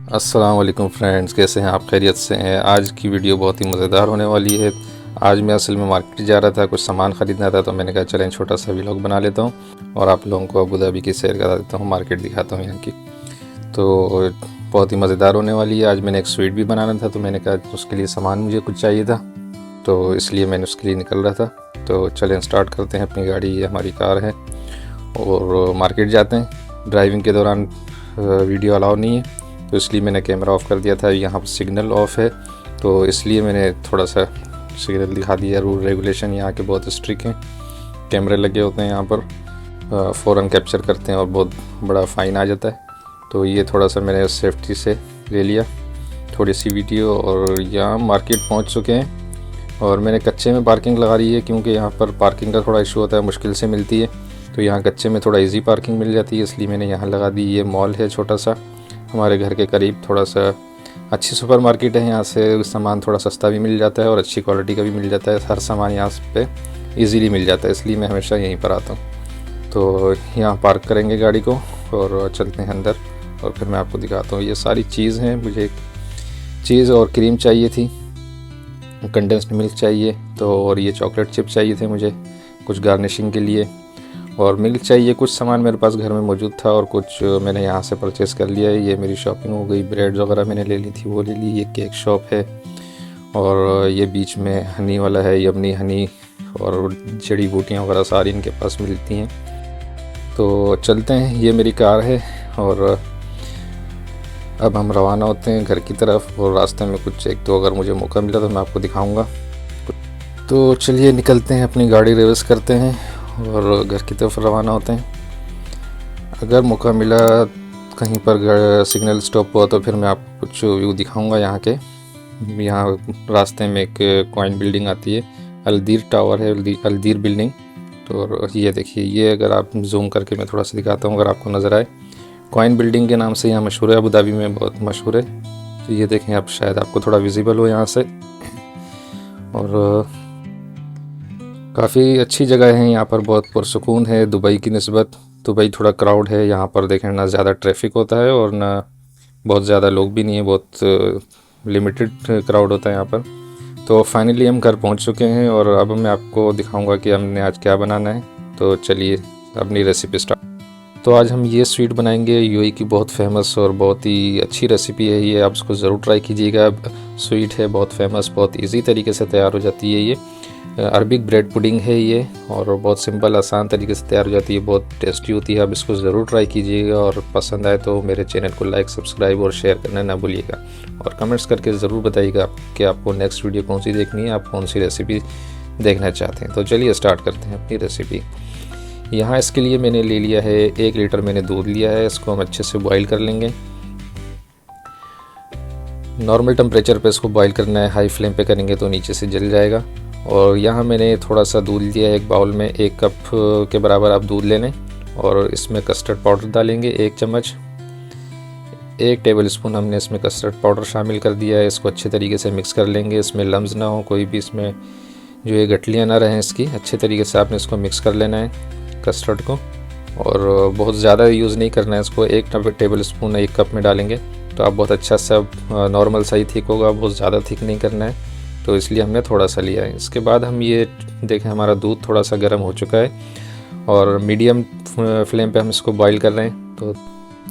अस्सलाम वालेकुम फ्रेंड्स, कैसे हैं आप? खैरियत से हैं? आज की वीडियो बहुत ही मज़ेदार होने वाली है। आज मैं असल में मार्केट जा रहा था, कुछ सामान ख़रीदना था, तो मैंने कहा चलें छोटा सा व्लॉग बना लेता हूं और आप लोगों को अबू धाबी की सैर करा देता हूं, मार्केट दिखाता हूं यहाँ की। तो बहुत ही मज़ेदार होने वाली है। आज मैंने एक स्वीट भी बनाना था, तो मैंने कहा उसके लिए सामान मुझे कुछ चाहिए था, तो इसलिए मैंने उसके लिए निकल रहा था। तो चलें स्टार्ट करते हैं अपनी गाड़ी, ये हमारी कार है और मार्केट जाते हैं। ड्राइविंग के दौरान वीडियो अलाउ नहीं है, तो इसलिए मैंने कैमरा ऑफ़ कर दिया था। यहाँ पर सिग्नल ऑफ़ है, तो इसलिए मैंने थोड़ा सा सिग्नल दिखा दिया। रूल रेगुलेशन यहाँ के बहुत स्ट्रिक्ट हैं, कैमरे लगे होते हैं यहाँ पर, फ़ौरन कैप्चर करते हैं और बहुत बड़ा फ़ाइन आ जाता है। तो ये थोड़ा सा मैंने सेफ्टी से ले लिया थोड़ी सी वीडियो। और यहाँ मार्केट पहुँच चुके हैं और मैंने कच्चे में पार्किंग लगा ली है, क्योंकि यहाँ पर पार्किंग का थोड़ा इशू होता है, मुश्किल से मिलती है। तो यहाँ कच्चे में थोड़ा इजी पार्किंग मिल जाती है, इसलिए मैंने यहाँ लगा दी। ये मॉल है छोटा सा हमारे घर के करीब, थोड़ा सा अच्छी सुपर मार्केट है। यहाँ से सामान थोड़ा सस्ता भी मिल जाता है और अच्छी क्वालिटी का भी मिल जाता है। हर सामान यहाँ पे इजीली मिल जाता है, इसलिए मैं हमेशा यहीं पर आता हूँ। तो यहाँ पार्क करेंगे गाड़ी को और चलते हैं अंदर, और फिर मैं आपको दिखाता हूँ। ये सारी चीज़ हैं। मुझे एक चीज़ और क्रीम चाहिए थी, कंडेंस्ड मिल्क चाहिए, तो और ये चॉकलेट चिप चाहिए थे मुझे कुछ गार्निशिंग के लिए, और मिल्क चाहिए। कुछ सामान मेरे पास घर में मौजूद था और कुछ मैंने यहाँ से परचेज़ कर लिया है। ये मेरी शॉपिंग हो गई। ब्रेड वगैरह मैंने ले ली थी, वो ले ली। ये केक शॉप है और ये बीच में हनी वाला है, यमनी हनी, और जड़ी बूटियाँ वगैरह सारी इनके पास मिलती हैं। तो चलते हैं, ये मेरी कार है और अब हम रवाना होते हैं घर की तरफ। और रास्ते में कुछ एक तो अगर मुझे मौका मिला तो मैं आपको दिखाऊँगा। तो चलिए निकलते हैं, अपनी गाड़ी रिवर्स करते हैं और घर की तरफ रवाना होते हैं। अगर मौका मिला कहीं पर सिग्नल स्टॉप हुआ तो फिर मैं आपको कुछ व्यू दिखाऊंगा यहाँ के। यहाँ रास्ते में एक कॉइन बिल्डिंग आती है, अलदीर टावर है, अलदीर बिल्डिंग। तो ये देखिए, ये अगर आप जूम करके मैं थोड़ा सा दिखाता हूँ, अगर आपको नज़र आए, कॉइन बिल्डिंग के नाम से यहाँ मशहूर है, अबू धाबी में बहुत मशहूर है। तो ये देखें आप, शायद आपको थोड़ा विजिबल हो यहाँ से। और काफ़ी अच्छी जगह है यहाँ पर, बहुत पुरसुकून है दुबई की निस्बत। दुबई थोड़ा क्राउड है यहाँ पर, देखें ना ज़्यादा ट्रैफिक होता है और ना बहुत ज़्यादा लोग भी नहीं है, बहुत लिमिटेड क्राउड होता है यहाँ पर। तो फाइनली हम घर पहुँच चुके हैं और अब मैं आपको दिखाऊंगा कि हमने आज क्या बनाना है। तो चलिए अपनी रेसिपी स्टार्ट। तो आज हम ये स्वीट बनाएंगे, यूएई की बहुत फेमस और बहुत ही अच्छी रेसिपी है ये, आप इसको ज़रूर ट्राई कीजिएगा। स्वीट है, बहुत फेमस, बहुत इजी तरीके से तैयार हो जाती है ये। अरबिक ब्रेड पुडिंग है ये, और बहुत सिंपल आसान तरीके से तैयार हो जाती है, बहुत टेस्टी होती है। आप इसको ज़रूर ट्राई कीजिएगा और पसंद आए तो मेरे चैनल को लाइक, सब्सक्राइब और शेयर करना ना भूलिएगा। और कमेंट्स करके ज़रूर बताइएगा कि आपको नेक्स्ट वीडियो कौन सी देखनी है, आप कौन सी रेसिपी देखना चाहते हैं। तो चलिए स्टार्ट करते हैं अपनी रेसिपी। यहाँ इसके लिए मैंने ले लिया है 1 लीटर मैंने दूध लिया है, इसको हम अच्छे से बॉईल कर लेंगे। नॉर्मल टेम्परेचर पे इसको बॉईल करना है, हाई फ्लेम पे करेंगे तो नीचे से जल जाएगा। और यहाँ मैंने थोड़ा सा दूध लिया है, एक बाउल में 1 कप के बराबर आप दूध ले लें, और इसमें कस्टर्ड पाउडर डालेंगे 1 चम्मच। 1 टेबल स्पून हमने इसमें कस्टर्ड पाउडर शामिल कर दिया है। इसको अच्छे तरीके से मिक्स कर लेंगे, इसमें लम्स ना हो, कोई भी इसमें जो ये गठलियाँ ना रहें इसकी। अच्छे तरीके से आपने इसको मिक्स कर लेना है कस्टर्ड को, और बहुत ज़्यादा यूज़ नहीं करना है इसको। 1 टेबल स्पून 1 कप में डालेंगे तो आप बहुत अच्छा सा नॉर्मल सा ही थिक होगा, बहुत ज़्यादा थिक नहीं करना है, तो इसलिए हमने थोड़ा सा लिया है। इसके बाद हम ये देखें, हमारा दूध थोड़ा सा गर्म हो चुका है और मीडियम फ्लेम पे हम इसको बॉईल कर रहे हैं।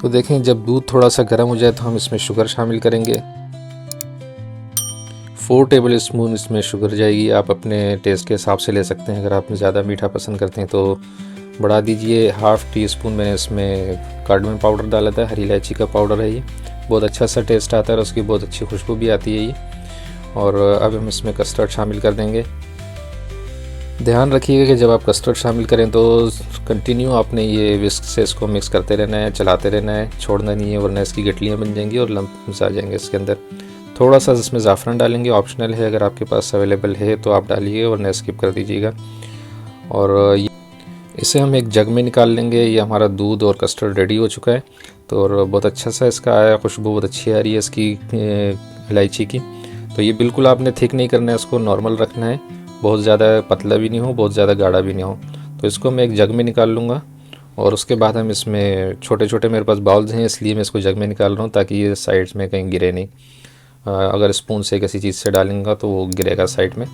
तो देखें, जब दूध थोड़ा सा गर्म हो जाए तो हम इसमें शुगर शामिल करेंगे। 4 टेबल स्पून इसमें शुगर जाएगी, आप अपने टेस्ट के हिसाब से ले सकते हैं। अगर आप ज़्यादा मीठा पसंद करते हैं तो बढ़ा दीजिए। 1/2 टीस्पून मैंने इसमें कार्डमम पाउडर डाला था, हरी इलायची का पाउडर है ये, बहुत अच्छा सा टेस्ट आता है और उसकी बहुत अच्छी खुशबू भी आती है ये। और अब हम इसमें कस्टर्ड शामिल कर देंगे। ध्यान रखिएगा कि जब आप कस्टर्ड शामिल करें तो कंटिन्यू आपने ये विस्क से इसको मिक्स करते रहना है, चलाते रहना है, छोड़ना नहीं है, वरना इसकी गठलियाँ बन जाएंगी और लम्प्स आ जाएंगे इसके अंदर। थोड़ा सा इसमें ज़ाफ़रान डालेंगे, ऑप्शनल है, अगर आपके पास अवेलेबल है तो आप डालिए, वरना स्किप कर दीजिएगा। और इसे हम एक जग में निकाल लेंगे। ये हमारा दूध और कस्टर्ड रेडी हो चुका है, तो और बहुत अच्छा सा इसका आया, खुशबू बहुत अच्छी आ रही है इसकी इलायची की। तो ये बिल्कुल आपने थिक नहीं करना है, इसको नॉर्मल रखना है, बहुत ज़्यादा पतला भी नहीं हो, बहुत ज़्यादा गाढ़ा भी नहीं हो। तो इसको मैं एक जग में निकाल लूँगा और उसके बाद हम इसमें छोटे छोटे मेरे पास बाउल्स हैं, इसलिए मैं इसको जग में निकाल रहा हूँ ताकि ये साइड्स में कहीं गिरे नहीं। अगर स्पून से किसी चीज़ से डालूंगा तो वो गिरेगा साइड में।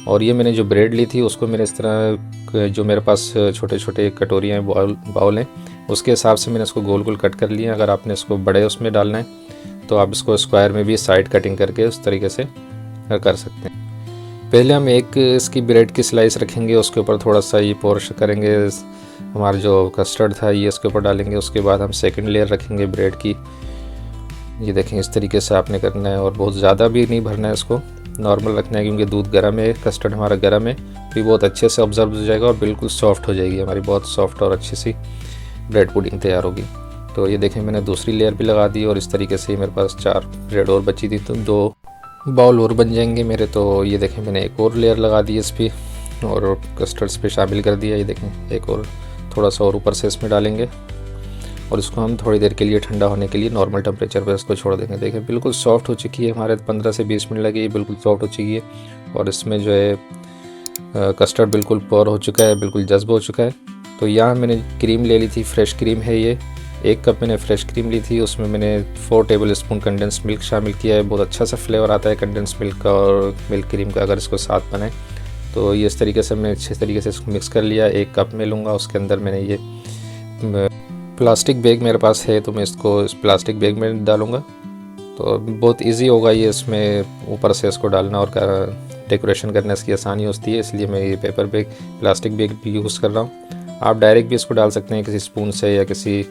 और ये मैंने जो ब्रेड ली थी उसको मैंने इस तरह जो मेरे पास छोटे छोटे कटोरियाँ बाउल हैं उसके हिसाब से मैंने इसको गोल गोल कट कर लिया। अगर आपने इसको बड़े उसमें डालना है तो आप इसको स्क्वायर में भी साइड कटिंग करके उस तरीके से कर सकते हैं। पहले हम एक इसकी ब्रेड की स्लाइस रखेंगे, उसके ऊपर थोड़ा सा ये पोर्श करेंगे, हमारा जो कस्टर्ड था ये इसके ऊपर डालेंगे। उसके बाद हम सेकंड लेयर रखेंगे ब्रेड की। ये देखें इस तरीके से आपने करना है और बहुत ज़्यादा भी नहीं भरना है, इसको नॉर्मल रखना है क्योंकि दूध गर्म है, कस्टर्ड हमारा गर्म है, तो बहुत अच्छे से ऑब्जर्व हो जाएगा और बिल्कुल सॉफ्ट हो जाएगी हमारी, बहुत सॉफ्ट और अच्छी सी ब्रेड पुडिंग तैयार होगी। तो ये देखें मैंने दूसरी लेयर भी लगा दी और इस तरीके से मेरे पास 4 ब्रेड और बची थी, तो 2 बाउल और बन जाएंगे मेरे। तो ये देखें मैंने एक और लेयर लगा दी इस पर और कस्टर्ड्स पे शामिल कर दिया। ये देखें एक और थोड़ा सा और ऊपर से इसमें डालेंगे और इसको हम थोड़ी देर के लिए ठंडा होने के लिए नॉर्मल टेम्परेचर पर इसको छोड़ देंगे। देखें बिल्कुल सॉफ्ट हो चुकी है, हमारे 15 से 20 मिनट लगे, बिल्कुल सॉफ्ट हो चुकी है। और इसमें जो है कस्टर्ड बिल्कुल पोर हो चुका है, बिल्कुल जज्ब हो चुका है। तो यहाँ मैंने क्रीम ले ली थी, फ्रेश क्रीम है ये, 1 कप मैंने फ्रेश क्रीम ली थी। उसमें मैंने 4 टेबल स्पून कंडेंस मिल्क शामिल किया है। बहुत अच्छा सा फ्लेवर आता है कंडेंस मिल्क का और मिल्क क्रीम का अगर इसको साथ बनाए। तो ये इस तरीके से मैंने अच्छे तरीके से इसको मिक्स कर लिया। 1 कप में लूँगा, उसके अंदर मैंने ये प्लास्टिक बैग मेरे पास है तो मैं इसको इस प्लास्टिक बैग में डालूँगा। तो बहुत इजी होगा ये इसमें ऊपर से इसको डालना और डेकोरेशन करना इसकी आसानी होती है, इसलिए मैं ये पेपर बैग प्लास्टिक बैग भी यूज़ कर रहा हूँ। आप डायरेक्ट भी इसको डाल सकते हैं किसी स्पून से या किसी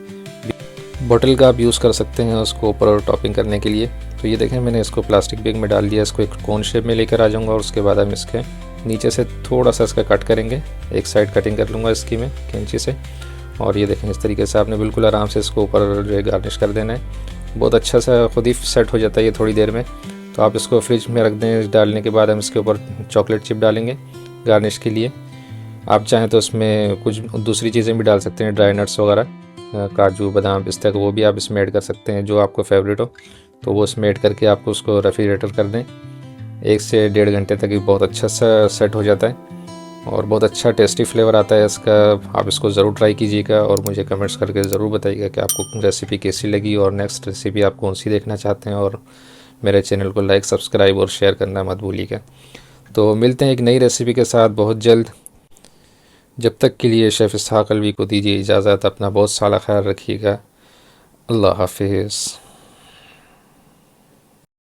बोतल का आप यूज़ कर सकते हैं उसको ऊपर टॉपिंग करने के लिए। तो ये देखें मैंने इसको प्लास्टिक बैग में डाल दिया, इसको एक कोन शेप में लेकर आ जाऊँगा और उसके बाद हम इसके नीचे से थोड़ा सा इसका कट करेंगे, एक साइड कटिंग कर लूँगा इसकी मैं कैंची से। और ये देखें इस तरीके से आपने बिल्कुल आराम से इसको ऊपर जो है गार्निश कर देना है। बहुत अच्छा सा खुद ही सेट हो जाता है ये थोड़ी देर में। तो आप इसको फ्रिज में रख दें, डालने के बाद हम इसके ऊपर चॉकलेट चिप डालेंगे गार्निश के लिए। आप चाहें तो इसमें कुछ दूसरी चीज़ें भी डाल सकते हैं, ड्राई नट्स वगैरह, काजू बादाम पिस्ता, वो भी आप इसमें ऐड कर सकते हैं जो आपको फेवरेट हो। तो वो इसमें ऐड करके आपको उसको रेफ्रिजरेटर कर दें, 1 से 1.5 घंटे तक ये बहुत अच्छा सा सेट हो जाता है और बहुत अच्छा टेस्टी फ्लेवर आता है इसका। आप इसको ज़रूर ट्राई कीजिएगा और मुझे कमेंट्स करके ज़रूर बताइएगा कि आपको रेसिपी कैसी लगी और नेक्स्ट रेसिपी आप कौन सी देखना चाहते हैं। और मेरे चैनल को लाइक, सब्सक्राइब और शेयर करना मत भूलिएगा। तो मिलते हैं एक नई रेसिपी के साथ बहुत जल्द। जब तक के लिए शेफ़ इसहाक अलवी को दीजिए इजाज़त। अपना बहुत सारा ख्याल रखिएगा। अल्लाह हाफिज़।